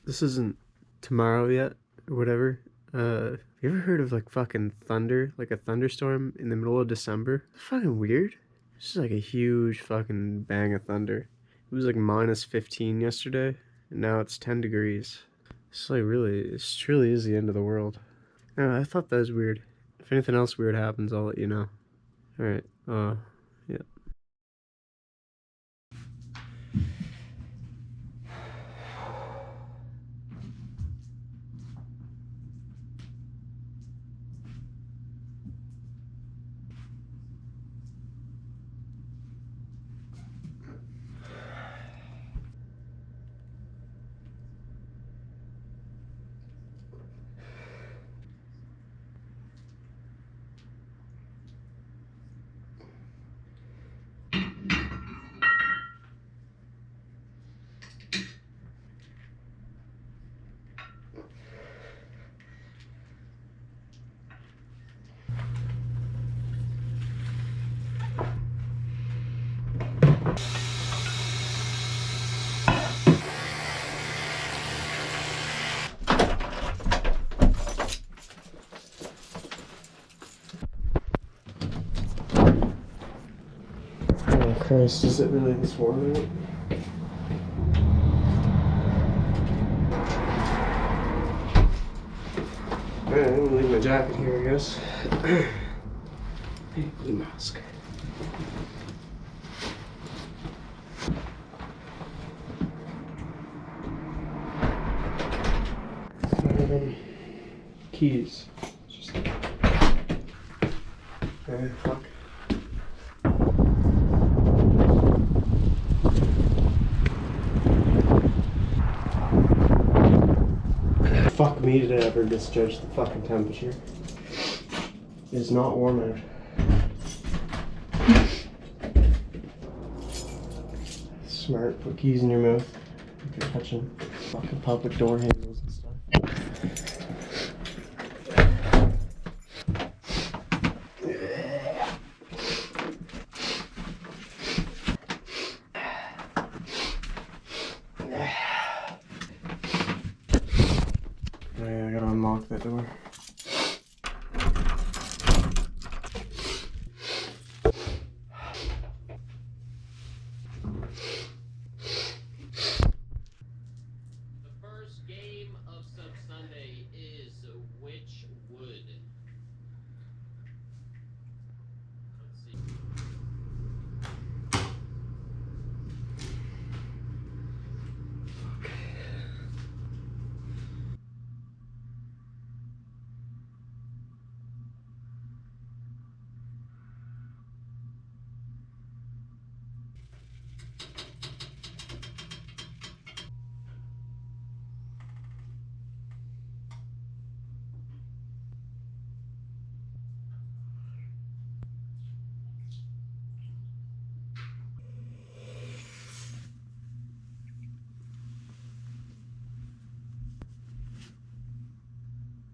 this isn't tomorrow yet, or whatever. Have you ever heard of like fucking thunder? Like a thunderstorm in the middle of December? It's fucking weird. It's just like a huge fucking bang of thunder. It was like minus 15 yesterday, and now it's 10 degrees. It's like really, it truly is the end of the world. I thought that was weird. If anything else weird happens, I'll let you know. Alright, yeah. Oh Christ, is it really this warm out? Alright, I'm gonna leave my jacket here, I guess. Hey, blue mask. Keys. Just... fuck. Fuck me, did I ever misjudge the fucking temperature? It is not warm out. Smart, put keys in your mouth. You're touching fucking public door handles and stuff. Oh yeah, I gotta unlock that door. The first game of Sub Sunday is which would